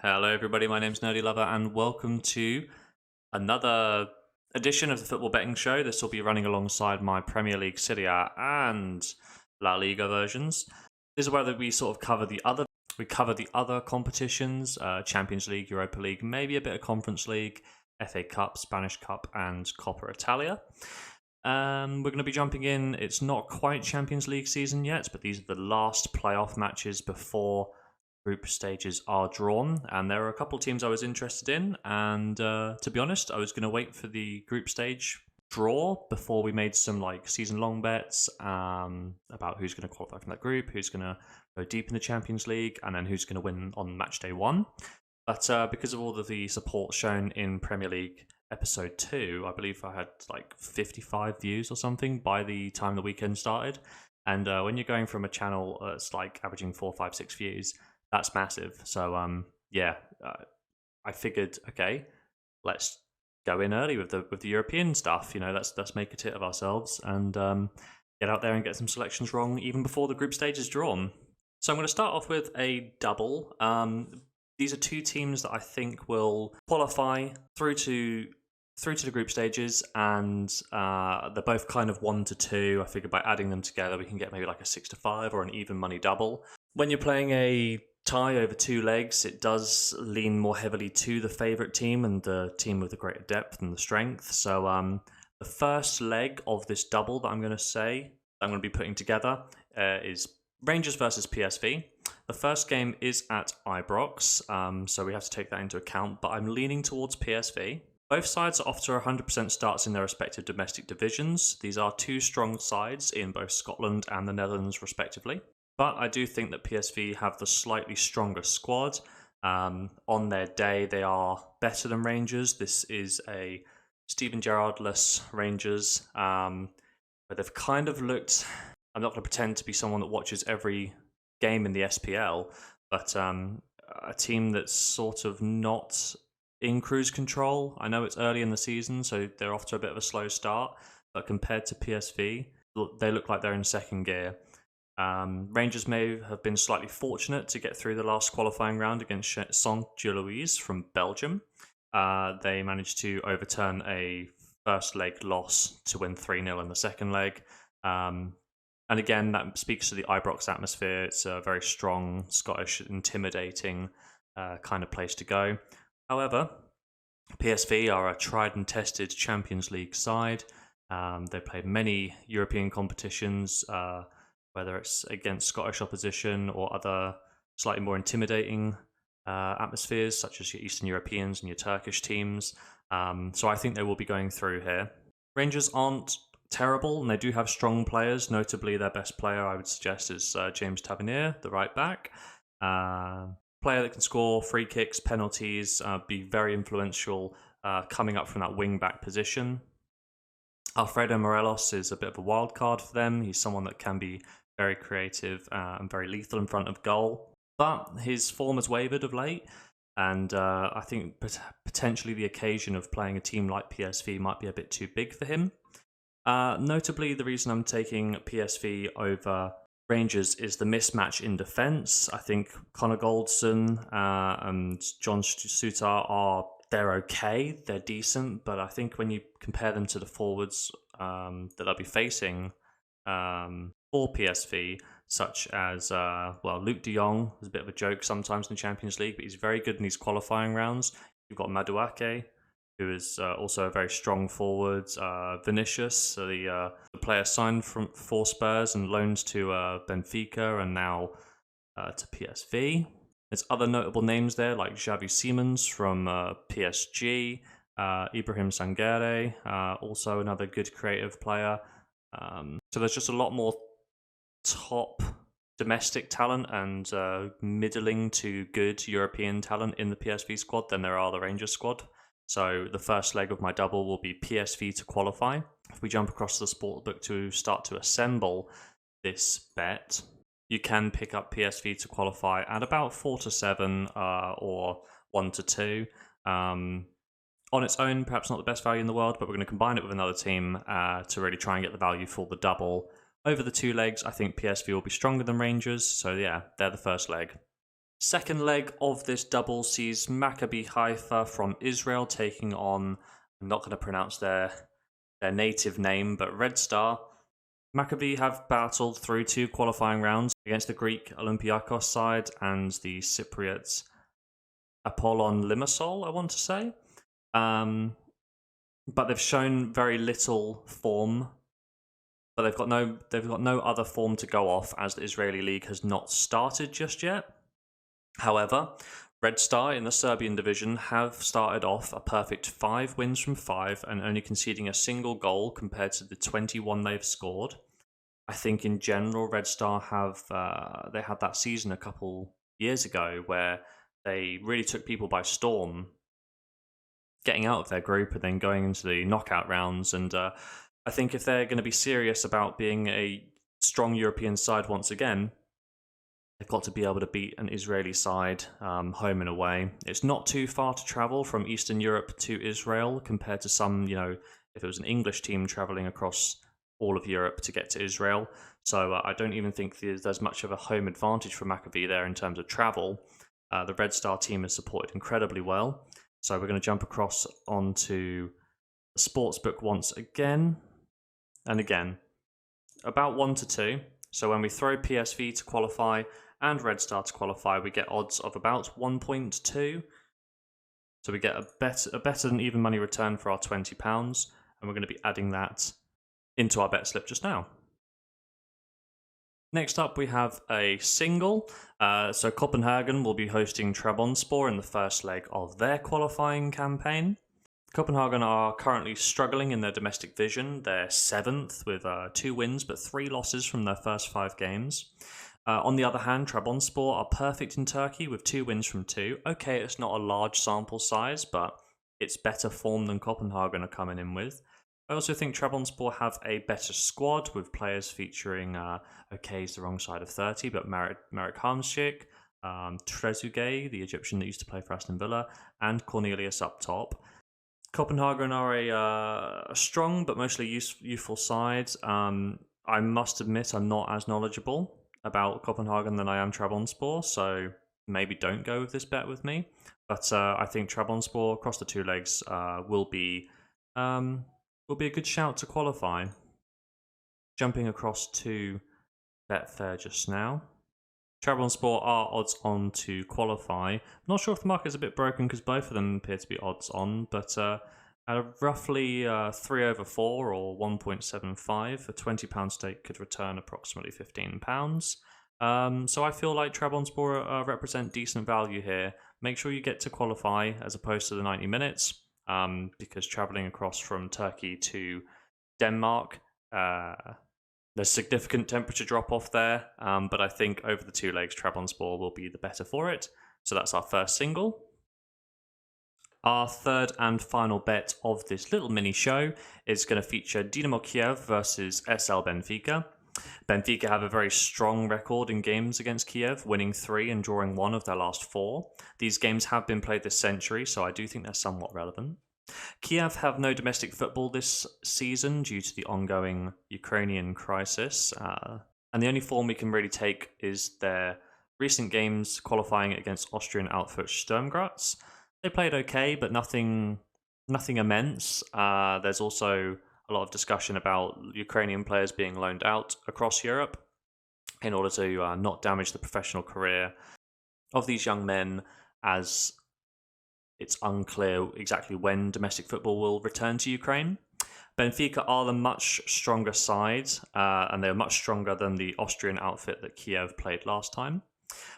Hello everybody, my name's Nerdy Lover and welcome to another edition of the Football Betting Show. This will be running alongside my Premier League, Serie A and La Liga versions. This is where we sort of cover the other competitions, Champions League, Europa League, maybe a bit of Conference League, FA Cup, Spanish Cup and Coppa Italia. We're going to be jumping in. It's not quite Champions League season yet, but these are the last playoff matches before group stages are drawn, and there are a couple of teams I was interested in, and to be honest, I was going to wait for the group stage draw before we made some season-long bets about who's going to qualify from that group, who's going to go deep in the Champions League, and then who's going to win on match day 1. But because of all of the support shown in Premier League episode 2, I believe I had 55 views or something by the time the weekend started, and when you're going from a channel that's averaging 4, 5, 6 views, that's massive. So I figured, okay, let's go in early with the European stuff. You know, let's make a tit of ourselves and get out there and get some selections wrong even before the group stage is drawn. So I'm going to start off with a double. These are two teams that I think will qualify through to the group stages, and they're both kind of 1 to 2. I figured by adding them together we can get maybe a 6 to 5 or an even money double. When you're playing a tie over 2 legs, it does lean more heavily to the favourite team and the team with the greater depth and the strength. So the first leg of this double that I'm going to be putting together is Rangers versus PSV. The first game is at Ibrox, so we have to take that into account, but I'm leaning towards PSV. Both sides are off to 100% starts in their respective domestic divisions. These are two strong sides in both Scotland and the Netherlands respectively. But I do think that PSV have the slightly stronger squad. On their day, they are better than Rangers. This is a Steven Gerrard-less Rangers, but they've kind of looked... I'm not going to pretend to be someone that watches every game in the SPL, but a team that's sort of not in cruise control. I know it's early in the season, so they're off to a bit of a slow start, but compared to PSV, they look like they're in second gear. Rangers may have been slightly fortunate to get through the last qualifying round against Saint-Gilloise from Belgium. They managed to overturn a first leg loss to win 3-0 in the second leg. And again, that speaks to the Ibrox atmosphere. It's a very strong, Scottish, intimidating kind of place to go. However, PSV are a tried and tested Champions League side. They played many European competitions, whether it's against Scottish opposition or other slightly more intimidating atmospheres, such as your Eastern Europeans and your Turkish teams. So I think they will be going through here. Rangers aren't terrible, and they do have strong players. Notably, their best player, I would suggest, is James Tavernier, the right back. Player that can score free kicks, penalties, be very influential coming up from that wing-back position. Alfredo Morelos is a bit of a wild card for them. He's someone that can be very creative and very lethal in front of goal. But his form has wavered of late, and I think potentially the occasion of playing a team like PSV might be a bit too big for him. Notably, the reason I'm taking PSV over Rangers is the mismatch in defence. I think Connor Goldson and John Souttar they're okay, they're decent, but I think when you compare them to the forwards that they'll be facing for PSV, such as, Luke de Jong is a bit of a joke sometimes in the Champions League, but he's very good in these qualifying rounds. You've got Madueke, who is also a very strong forward. Vinicius, the player signed for Spurs and loaned to Benfica and now to PSV. There's other notable names there, like Xavi Simons from PSG, Ibrahim Sangare, also another good creative player. So there's just a lot more top domestic talent and middling to good European talent in the PSV squad than there are the Rangers squad. So the first leg of my double will be PSV to qualify. If we jump across to the sportbook to start to assemble this bet, you can pick up PSV to qualify at about 4 to 7 or 1 to 2. On its own, perhaps not the best value in the world, but we're going to combine it with another team to really try and get the value for the double. Over the 2 legs, I think PSV will be stronger than Rangers. So yeah, they're the first leg. Second leg of this double sees Maccabi Haifa from Israel taking on, I'm not going to pronounce their native name, but Red Star. Maccabi have battled through 2 qualifying rounds against the Greek Olympiakos side and the Cypriot Apollon Limassol, I want to say. But they've shown very little form. But they've got no other form to go off, as the Israeli league has not started just yet. However, Red Star in the Serbian division have started off a perfect 5 wins from 5 and only conceding a single goal compared to the 21 they've scored. I think in general, Red Star have they had that season a couple years ago where they really took people by storm, getting out of their group and then going into the knockout rounds. And I think if they're going to be serious about being a strong European side once again, they've got to be able to beat an Israeli side home and away. It's not too far to travel from Eastern Europe to Israel compared to some, if it was an English team traveling across all of Europe to get to Israel. So I don't even think there's much of a home advantage for Maccabi there in terms of travel. The Red Star team is supported incredibly well. So we're going to jump across onto the sportsbook once again. And again, about 1 to 2. So when we throw PSV to qualify and Red Star to qualify, we get odds of about 1.2. So we get a better than even money return for our £20. And we're going to be adding that into our bet slip just now. Next up, we have a single. So Copenhagen will be hosting Trabzonspor in the first leg of their qualifying campaign. Copenhagen are currently struggling in their domestic division. They're 7th with 2 wins but 3 losses from their first 5 games. On the other hand, Trabzonspor are perfect in Turkey with 2 wins from 2. Okay, it's not a large sample size, but it's better form than Copenhagen are coming in with. I also think Trabzonspor have a better squad with players featuring, he's the wrong side of 30, but Marek Hamšík, Trezeguet, the Egyptian that used to play for Aston Villa, and Cornelius up top. Copenhagen are a strong but mostly youthful side. I must admit I'm not as knowledgeable about Copenhagen than I am Trabzonspor, so maybe don't go with this bet with me. But I think Trabzonspor across the 2 legs will be a good shout to qualify. Jumping across to Betfair just now. Trabzonspor are odds on to qualify. I'm not sure if the market's a bit broken because both of them appear to be odds on, but at a roughly 3 over 4 or 1.75, a £20 stake could return approximately £15. So I feel like Trabzonspor represent decent value here. Make sure you get to qualify as opposed to the 90 minutes. Because traveling across from Turkey to Denmark, there's significant temperature drop off there, but I think over the 2 legs, Trabzonspor will be the better for it. So that's our first single. Our third and final bet of this little mini show is going to feature Dynamo Kiev versus SL Benfica. Benfica have a very strong record in games against Kiev, winning 3 and drawing 1 of their last 4. These games have been played this century, so I do think they're somewhat relevant. Kiev have no domestic football this season due to the ongoing Ukrainian crisis, and the only form we can really take is their recent games qualifying against Austrian outfit Sturm Graz. They played okay, but nothing immense. There's also a lot of discussion about Ukrainian players being loaned out across Europe in order to not damage the professional career of these young men, as it's unclear exactly when domestic football will return to Ukraine. Benfica are the much stronger side, and they're much stronger than the Austrian outfit that Kiev played last time.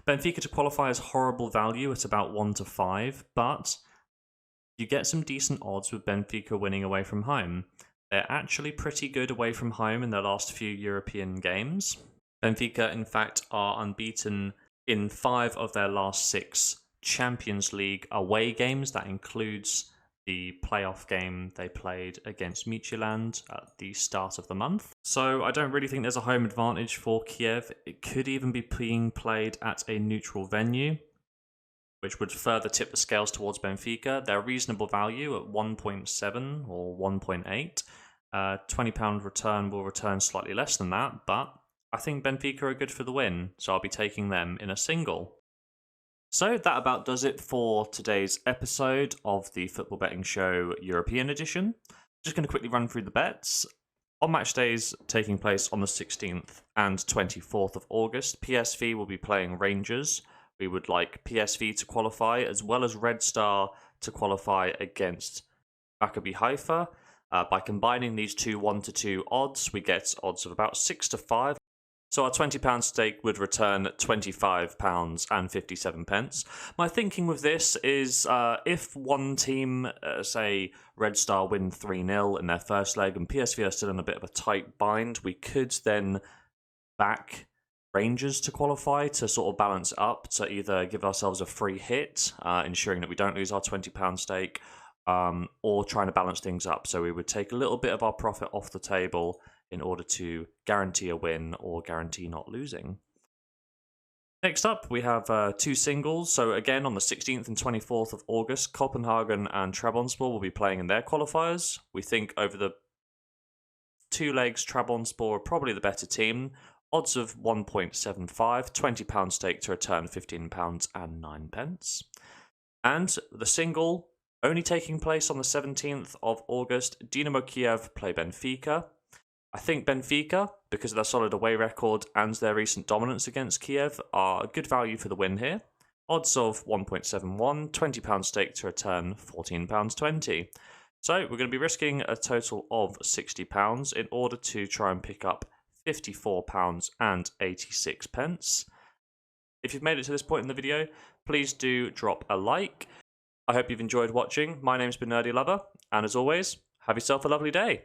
Benfica to qualify is horrible value at about 1 to 5, but you get some decent odds with Benfica winning away from home. They're actually pretty good away from home in their last few European games. Benfica, in fact, are unbeaten in 5 of their last 6 Champions League away games. That includes the playoff game they played against Midtjylland at the start of the month. So I don't really think there's a home advantage for Kiev. It could even be being played at a neutral venue, which would further tip the scales towards Benfica. They're reasonable value at 1.7 or 1.8. £20 return will return slightly less than that, but I think Benfica are good for the win, so I'll be taking them in a single. So that about does it for today's episode of the Football Betting Show European Edition. Just going to quickly run through the bets. On match days taking place on the 16th and 24th of August, PSV will be playing Rangers. We would like PSV to qualify as well as Red Star to qualify against Maccabi Haifa. By combining these two 1-2 odds, we get odds of about 6-5. So our £20 stake would return £25.57. My thinking with this is if one team, say Red Star, win 3-0 in their first leg and PSV are still in a bit of a tight bind, we could then back Rangers to qualify to sort of balance up, to either give ourselves a free hit, ensuring that we don't lose our £20 stake, or trying to balance things up. So we would take a little bit of our profit off the table in order to guarantee a win or guarantee not losing. Next up, we have two singles. So again, on the 16th and 24th of August, Copenhagen and Trabzonspor will be playing in their qualifiers. We think over the two legs, Trabzonspor are probably the better team. Odds of 1.75, £20 stake to return £15.09. And the single, only taking place on the 17th of August, Dynamo Kiev play Benfica. I think Benfica, because of their solid away record and their recent dominance against Kiev, are a good value for the win here. Odds of 1.71, £20 stake to return £14.20. So we're going to be risking a total of £60 in order to try and pick up £54.86. If you've made it to this point in the video, please do drop a like. I hope you've enjoyed watching. My name's been Nerdy Lover, and as always, have yourself a lovely day.